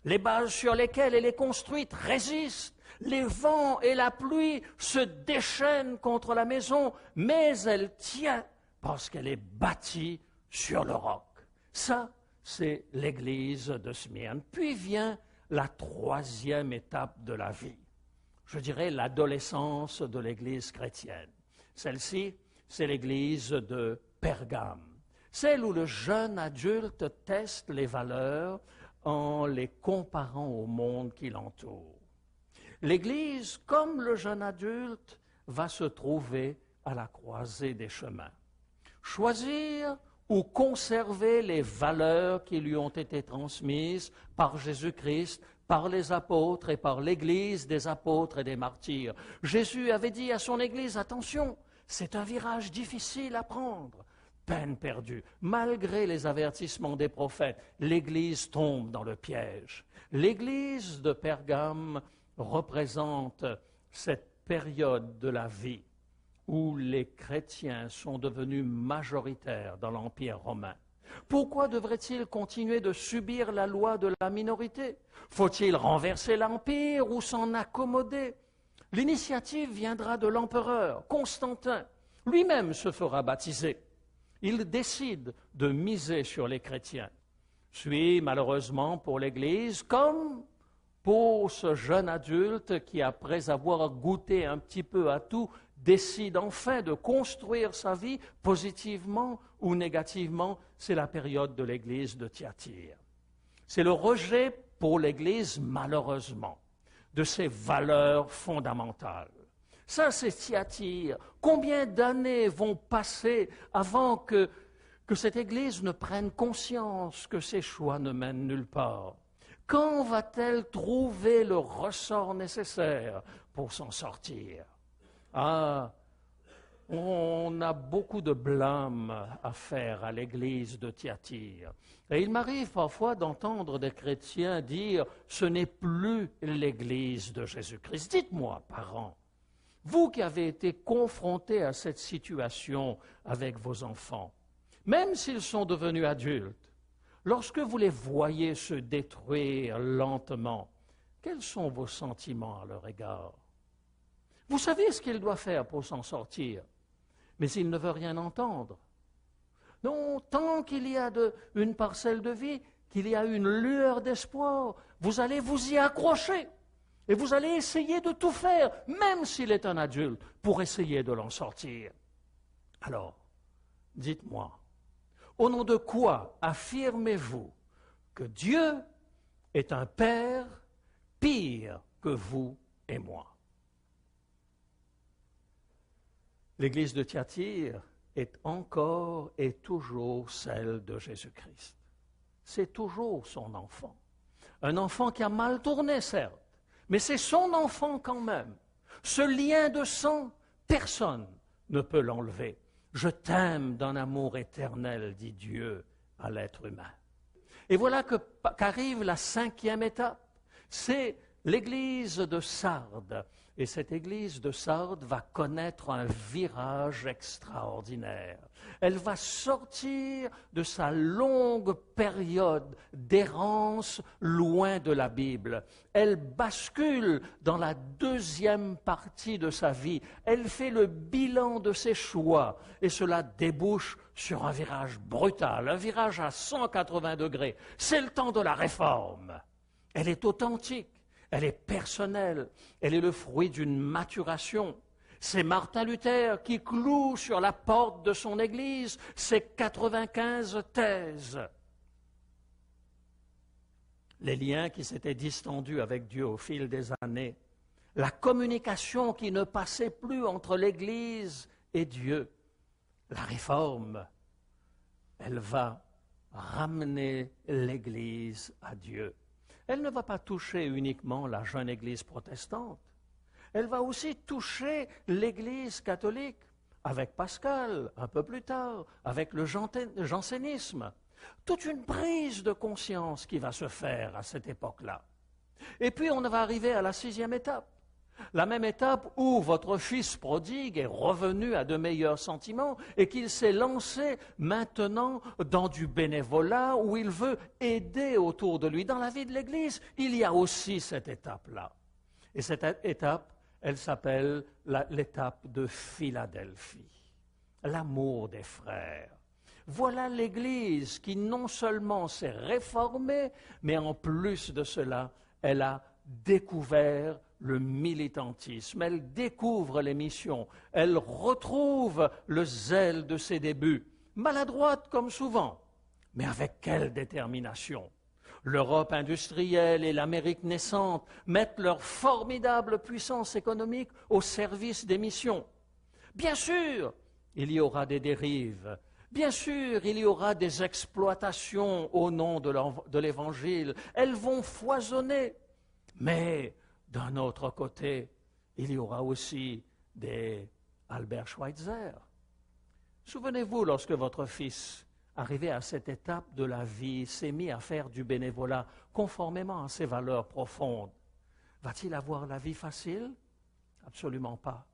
Les bases sur lesquelles elle est construite résistent. Les vents et la pluie se déchaînent contre la maison, mais elle tient parce qu'elle est bâtie sur le roc. Ça, c'est l'église de Smyrne. Puis vient la troisième étape de la vie, je dirais l'adolescence de l'église chrétienne. Celle-ci, c'est l'église de Pergame, celle où le jeune adulte teste les valeurs en les comparant au monde qui l'entoure. L'église, comme le jeune adulte, va se trouver à la croisée des chemins. Choisir ou conserver les valeurs qui lui ont été transmises par Jésus-Christ, par les apôtres et par l'Église des apôtres et des martyrs. Jésus avait dit à son Église, attention, c'est un virage difficile à prendre. Peine perdue. Malgré les avertissements des prophètes, l'Église tombe dans le piège. L'Église de Pergame représente cette période de la vie où les chrétiens sont devenus majoritaires dans l'Empire romain. Pourquoi devraient-ils continuer de subir la loi de la minorité? Faut-il renverser l'Empire ou s'en accommoder? L'initiative viendra de l'empereur, Constantin. Lui-même se fera baptiser. Il décide de miser sur les chrétiens. Puis, malheureusement pour l'Église, comme pour ce jeune adulte qui, après avoir goûté un petit peu à tout, décide enfin de construire sa vie positivement ou négativement, c'est la période de l'église de Thyatire. C'est le rejet pour l'église, malheureusement, de ses valeurs fondamentales. Ça, c'est Thyatire. Combien d'années vont passer avant que cette église ne prenne conscience que ses choix ne mènent nulle part? Quand va-t-elle trouver le ressort nécessaire pour s'en sortir? Ah, on a beaucoup de blâme à faire à l'église de Thyatire. Et il m'arrive parfois d'entendre des chrétiens dire « ce n'est plus l'église de Jésus-Christ ». Dites-moi, parents, vous qui avez été confrontés à cette situation avec vos enfants, même s'ils sont devenus adultes, lorsque vous les voyez se détruire lentement, quels sont vos sentiments à leur égard? Vous savez ce qu'il doit faire pour s'en sortir, mais il ne veut rien entendre. Non, tant qu'il y a une parcelle de vie, qu'il y a une lueur d'espoir, vous allez vous y accrocher. Et vous allez essayer de tout faire, même s'il est un adulte, pour essayer de l'en sortir. Alors, dites-moi, au nom de quoi affirmez-vous que Dieu est un Père pire que vous et moi? L'Église de Thyatire est encore et toujours celle de Jésus-Christ. C'est toujours son enfant. Un enfant qui a mal tourné, certes, mais c'est son enfant quand même. Ce lien de sang, personne ne peut l'enlever. Je t'aime d'un amour éternel, dit Dieu à l'être humain. Et voilà qu'arrive la 5e étape. C'est l'église de Sardes. Et cette église de Sardes va connaître un virage extraordinaire. Elle va sortir de sa longue période d'errance loin de la Bible. Elle bascule dans la 2e partie de sa vie. Elle fait le bilan de ses choix et cela débouche sur un virage brutal, un virage à 180 degrés. C'est le temps de la réforme. Elle est authentique. Elle est personnelle, elle est le fruit d'une maturation. C'est Martin Luther qui cloue sur la porte de son église ses 95 thèses. Les liens qui s'étaient distendus avec Dieu au fil des années, la communication qui ne passait plus entre l'église et Dieu, la réforme, elle va ramener l'église à Dieu. Elle ne va pas toucher uniquement la jeune Église protestante. Elle va aussi toucher l'Église catholique, avec Pascal, un peu plus tard, avec le jansénisme. Toute une prise de conscience qui va se faire à cette époque-là. Et puis on va arriver à la 6e étape. La même étape où votre fils prodigue est revenu à de meilleurs sentiments et qu'il s'est lancé maintenant dans du bénévolat où il veut aider autour de lui. Dans la vie de l'Église, il y a aussi cette étape-là. Et cette étape, elle s'appelle l'étape de Philadelphie, l'amour des frères. Voilà l'Église qui non seulement s'est réformée, mais en plus de cela, elle a découvert le militantisme, elle découvre les missions, elle retrouve le zèle de ses débuts, maladroite comme souvent, mais avec quelle détermination. L'Europe industrielle et l'Amérique naissante mettent leur formidable puissance économique au service des missions. Bien sûr, il y aura des dérives. Bien sûr, il y aura des exploitations au nom de l'Évangile. Elles vont foisonner. Mais d'un autre côté, il y aura aussi des Albert Schweitzer. Souvenez-vous, lorsque votre fils, arrivé à cette étape de la vie, s'est mis à faire du bénévolat conformément à ses valeurs profondes, va-t-il avoir la vie facile? Absolument pas.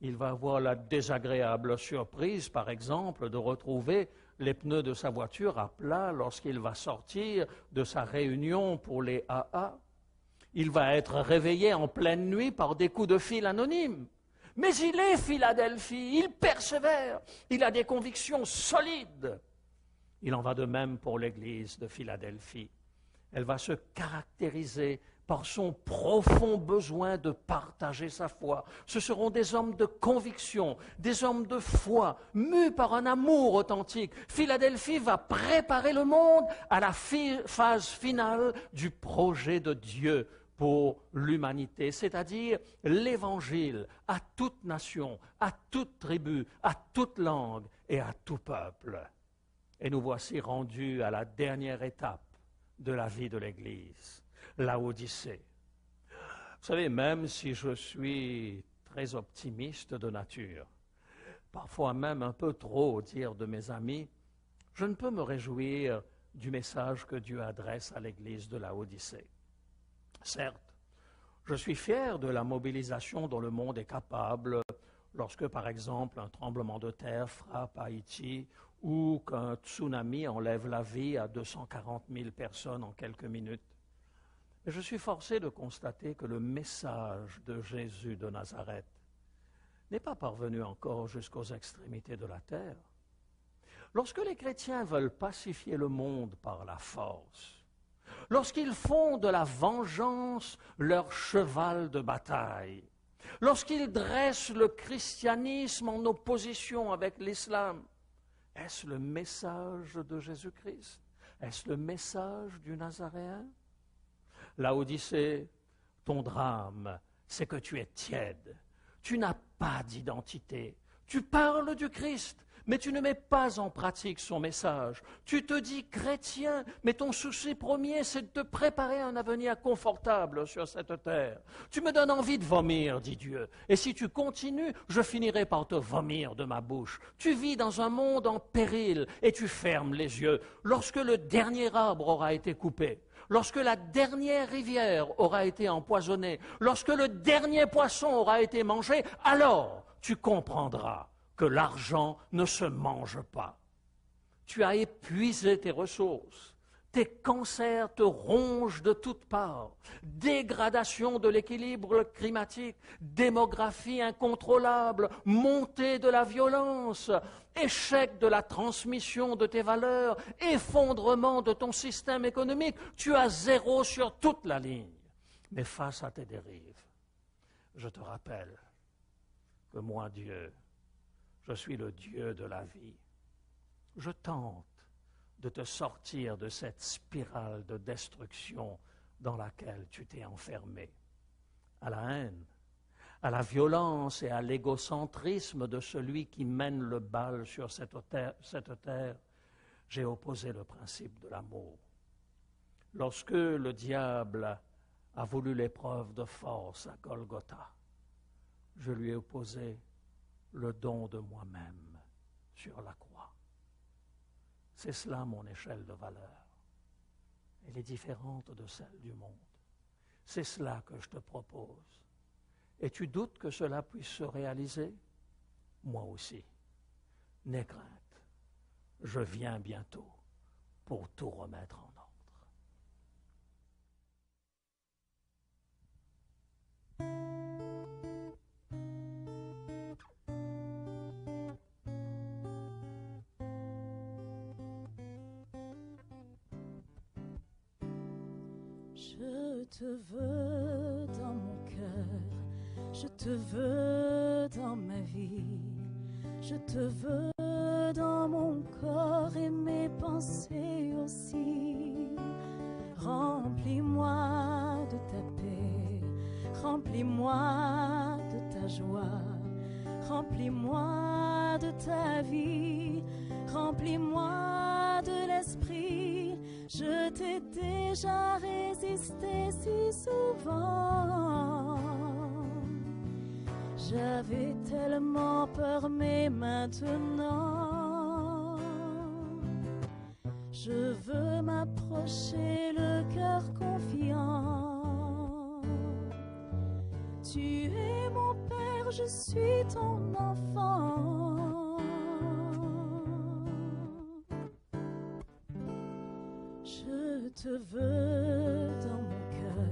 Il va avoir la désagréable surprise, par exemple, de retrouver les pneus de sa voiture à plat lorsqu'il va sortir de sa réunion pour les AA. Il va être réveillé en pleine nuit par des coups de fil anonymes. Mais il est Philadelphie, il persévère, il a des convictions solides. Il en va de même pour l'Église de Philadelphie. Elle va se caractériser par son profond besoin de partager sa foi. Ce seront des hommes de conviction, des hommes de foi, mus par un amour authentique. Philadelphie va préparer le monde à la phase finale du projet de Dieu pour l'humanité, c'est-à-dire l'Évangile à toute nation, à toute tribu, à toute langue et à tout peuple. Et nous voici rendus à la dernière étape de la vie de l'Église, la Odyssée. Vous savez, même si je suis très optimiste de nature, parfois même un peu trop, dire de mes amis, je ne peux me réjouir du message que Dieu adresse à l'Église de la Odyssée. Certes, je suis fier de la mobilisation dont le monde est capable lorsque, par exemple, un tremblement de terre frappe Haïti ou qu'un tsunami enlève la vie à 240 000 personnes en quelques minutes. Mais je suis forcé de constater que le message de Jésus de Nazareth n'est pas parvenu encore jusqu'aux extrémités de la terre. Lorsque les chrétiens veulent pacifier le monde par la force, lorsqu'ils font de la vengeance leur cheval de bataille, lorsqu'ils dressent le christianisme en opposition avec l'islam, est-ce le message de Jésus-Christ? Est-ce le message du Nazaréen? Laodicée, ton drame, c'est que tu es tiède. Tu n'as pas d'identité. Tu parles du Christ, mais tu ne mets pas en pratique son message. Tu te dis chrétien, mais ton souci premier, c'est de te préparer à un avenir confortable sur cette terre. Tu me donnes envie de vomir, dit Dieu. Et si tu continues, je finirai par te vomir de ma bouche. Tu vis dans un monde en péril et tu fermes les yeux. Lorsque le dernier arbre aura été coupé, lorsque la dernière rivière aura été empoisonnée, lorsque le dernier poisson aura été mangé, alors tu comprendras que l'argent ne se mange pas. Tu as épuisé tes ressources. Tes cancers te rongent de toutes parts. Dégradation de l'équilibre climatique, démographie incontrôlable, montée de la violence, échec de la transmission de tes valeurs, effondrement de ton système économique. Tu as 0 sur toute la ligne. Mais face à tes dérives, je te rappelle que moi, Dieu, je suis le Dieu de la vie. Je tente de te sortir de cette spirale de destruction dans laquelle tu t'es enfermé. À la haine, à la violence et à l'égocentrisme de celui qui mène le bal sur cette terre, j'ai opposé le principe de l'amour. Lorsque le diable a voulu l'épreuve de force à Golgotha, je lui ai opposé le don de moi-même sur la croix. C'est cela mon échelle de valeur. Elle est différente de celle du monde. C'est cela que je te propose. Et tu doutes que cela puisse se réaliser? Moi aussi. N'aie crainte. Je viens bientôt pour tout remettre en ordre. Je te veux dans mon cœur, je te veux dans ma vie, je te veux dans mon corps et mes pensées aussi. Remplis-moi de ta paix, remplis-moi de ta joie, remplis-moi de ta vie, remplis-moi de l'esprit. Je t'ai déjà résisté si souvent. J'avais tellement peur, mais maintenant je veux m'approcher le cœur confiant. Tu es mon Père, je suis ton enfant. Je te veux dans mon cœur,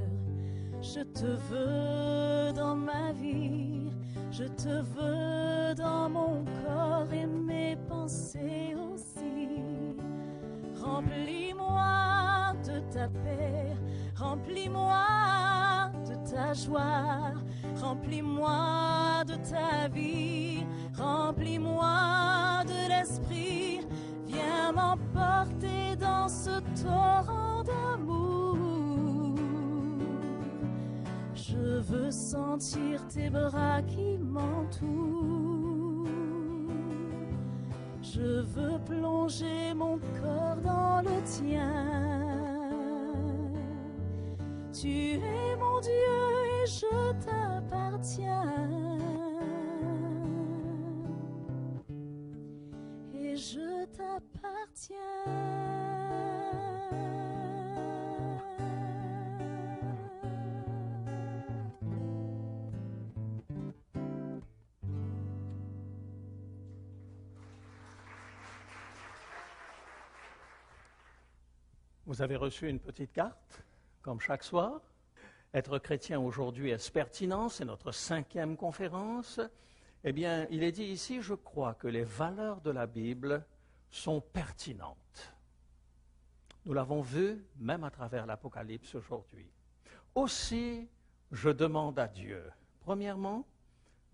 je te veux dans ma vie, je te veux dans mon corps et mes pensées aussi. Remplis-moi de ta paix, remplis-moi de ta joie, remplis-moi de ta vie, remplis-moi de l'esprit. Viens m'emporter dans ce torrent d'amour. Je veux sentir tes bras qui m'entourent. Je veux plonger mon corps dans le tien. Tu es mon Dieu et je t'appartiens. Et je t'appartiens. Vous avez reçu une petite carte, comme chaque soir. Être chrétien aujourd'hui, est-ce pertinent? C'est notre 5e conférence. Eh bien, il est dit ici, je crois que les valeurs de la Bible sont pertinentes. Nous l'avons vu même à travers l'Apocalypse aujourd'hui. Aussi, je demande à Dieu, premièrement,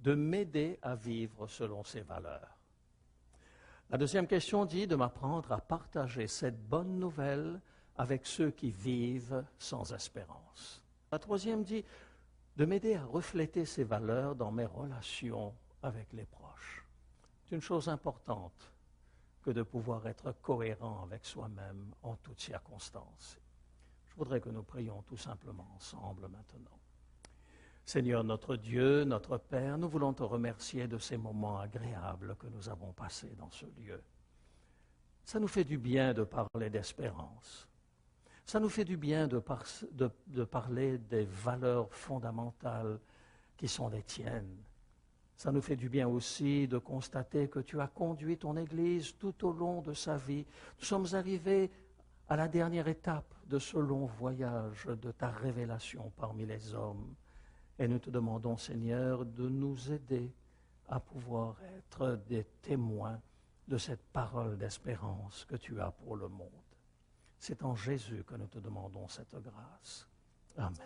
de m'aider à vivre selon ses valeurs. La deuxième question dit de m'apprendre à partager cette bonne nouvelle avec ceux qui vivent sans espérance. La troisième dit de m'aider à refléter ces valeurs dans mes relations avec les proches. C'est une chose importante que de pouvoir être cohérent avec soi-même en toutes circonstances. Je voudrais que nous prions tout simplement ensemble maintenant. Seigneur notre Dieu, notre Père, nous voulons te remercier de ces moments agréables que nous avons passés dans ce lieu. Ça nous fait du bien de parler d'espérance. Ça nous fait du bien de parler des valeurs fondamentales qui sont les tiennes. Ça nous fait du bien aussi de constater que tu as conduit ton Église tout au long de sa vie. Nous sommes arrivés à la dernière étape de ce long voyage de ta révélation parmi les hommes. Et nous te demandons, Seigneur, de nous aider à pouvoir être des témoins de cette parole d'espérance que tu as pour le monde. C'est en Jésus que nous te demandons cette grâce. Amen.